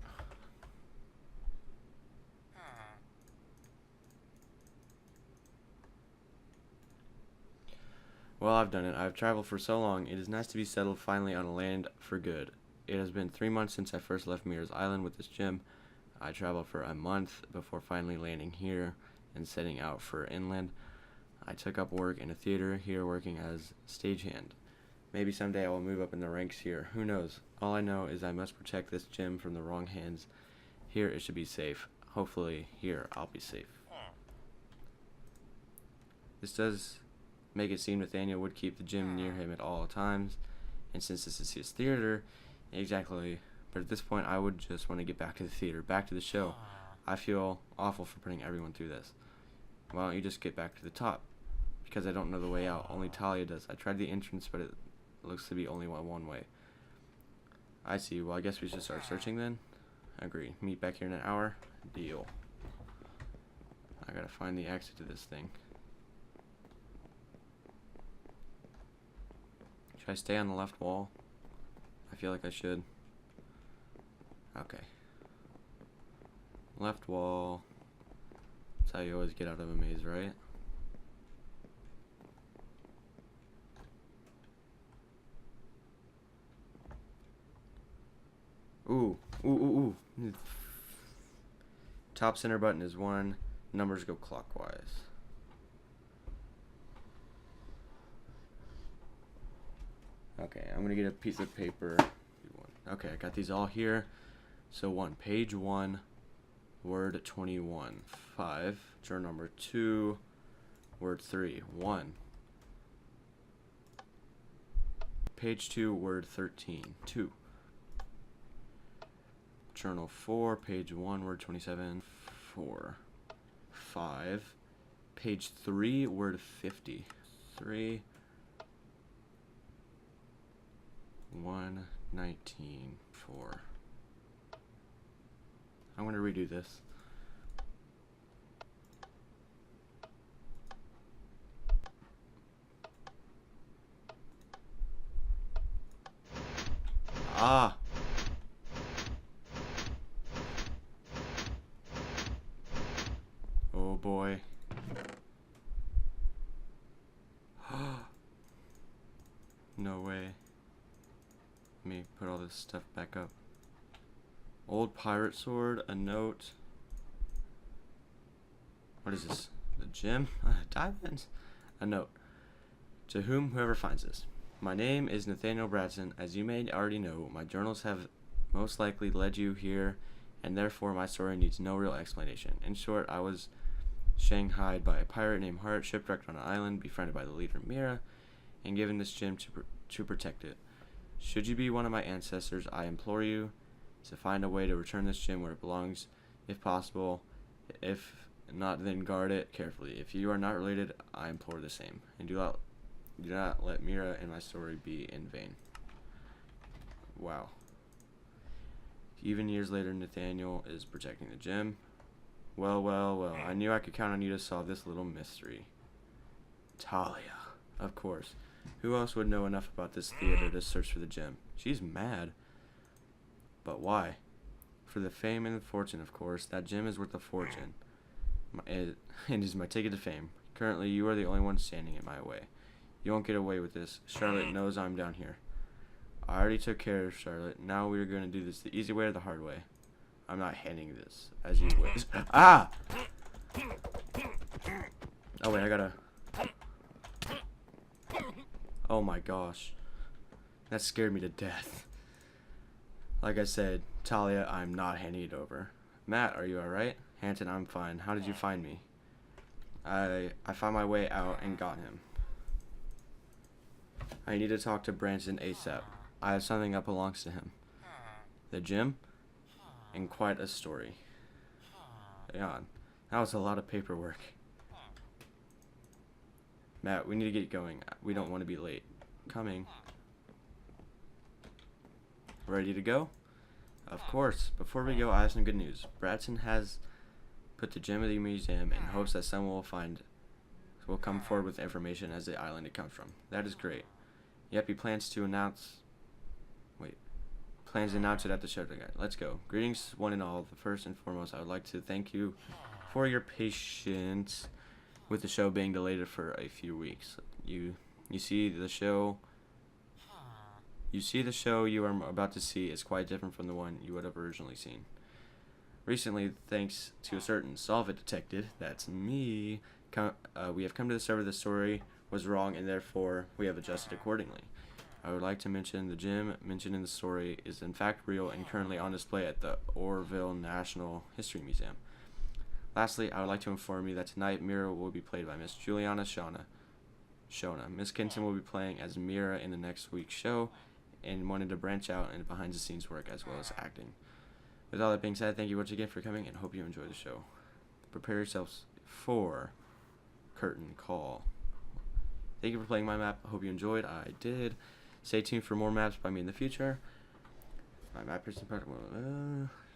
Well, I've done it. I've traveled for so long. It is nice to be settled finally on a land for good. It has been 3 months since I first left Mira's Island with this gym. I traveled for a month before finally landing here and setting out for inland. I took up work in a theater here working as stagehand. Maybe someday I will move up in the ranks here. Who knows? All I know is I must protect this gym from the wrong hands. Here it should be safe. Hopefully here I'll be safe. This does make it seem Nathaniel would keep the gym near him at all times, and since this is his theater, exactly, but at this point I would just want to get back to the theater, back to the show. I feel awful for putting everyone through this. Why don't you just get back to the top? Because I don't know the way out. Only Talia does. I tried the entrance, but it looks to be only one way. I see. Well, I guess we should start searching then. Agree. Meet back here in an hour. Deal. I gotta find the exit to this thing. Should I stay on the left wall? I feel like I should. Okay. Left wall. That's how you always get out of a maze, right? Ooh. Top center button is 1. Numbers go clockwise. Okay, I'm gonna get a piece of paper. Okay, I got these all here. So page 1, word 21. 5, journal number 2, word 3. 1. Page 2, word 13. 2. Journal 4, page 1, word 27. 4. 5. Page 3, word 50. 3. 119. 4. I'm going to redo this. Ah! Oh boy. No way. Let me put all this stuff back up. Old pirate sword, a note. What is this? The gym? Diamonds? A note. To whoever finds this. My name is Nathaniel Bradson. As you may already know, my journals have most likely led you here, and therefore my story needs no real explanation. In short, I was shanghaied by a pirate named Hart, shipwrecked on an island, befriended by the leader Mira, and given this gem to protect it. Should you be one of my ancestors, I implore you to find a way to return this gem where it belongs, if possible. If not, then guard it carefully. If you are not related, I implore the same. And do not let Mira and my story be in vain. Wow. Even years later, Nathaniel is protecting the gem. Well. I knew I could count on you to solve this little mystery. Talia. Of course. Who else would know enough about this theater to search for the gem? She's mad. But why? For the fame and the fortune, of course. That gem is worth a fortune. It is my ticket to fame. Currently, you are the only one standing in my way. You won't get away with this. Charlotte knows I'm down here. I already took care of Charlotte. Now we're going to do this the easy way or the hard way. I'm not handing this as you wish. Ah! Oh, wait, I gotta... Oh my gosh. That scared me to death. Like I said, Talia, I'm not handing it over. Matt, are you alright? Hanton, I'm fine. How did you find me? I found my way out and got him. I need to talk to Branson ASAP. I have something that belongs to him. The gym? And quite a story. God, that was a lot of paperwork. Matt, we need to get going. We don't want to be late. Coming. Ready to go? Of course. Before we go, I have some good news. Bradson has put the gem in the museum in hopes that someone will come forward with information as the island it comes from. That is great. Yep, he plans to announce it at the shelter guide. Let's go. Greetings, one and all. First and foremost, I would like to thank you for your patience with the show being delayed for a few weeks. You You see the show you are about to see is quite different from the one you would have originally seen. Recently, thanks to a certain Solve It detective, that's me, we have come to discover the story was wrong and therefore we have adjusted accordingly. I would like to mention the gym mentioned in the story is in fact real and currently on display at the Orville National History Museum. Lastly, I would like to inform you that tonight Mira will be played by Miss Juliana Shona. Miss Kenton will be playing as Mira in the next week's show and wanted to branch out into behind the scenes work as well as acting. With all that being said, thank you once again for coming and hope you enjoy the show. Prepare yourselves for Curtain Call. Thank you for playing my map. I hope you enjoyed. I did. Stay tuned for more maps by me in the future. My map person project.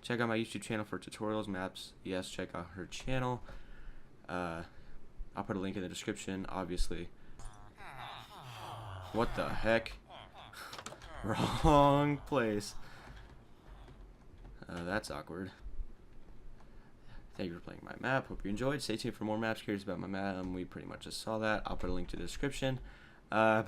Check out my YouTube channel for tutorials, maps. Yes, check out her channel. I'll put a link in the description, obviously. What the heck? Wrong place. That's awkward. Thank you for playing my map. Hope you enjoyed. Stay tuned for more maps. Curious about my map. We pretty much just saw that. I'll put a link to the description. But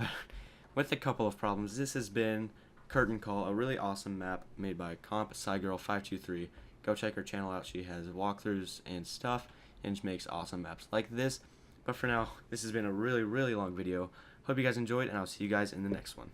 with a couple of problems, this has been Curtain Call, a really awesome map made by CompSciGirl523. Go check her channel out. She has walkthroughs and stuff, and she makes awesome maps like this. But for now, this has been a really, really long video. Hope you guys enjoyed, and I'll see you guys in the next one.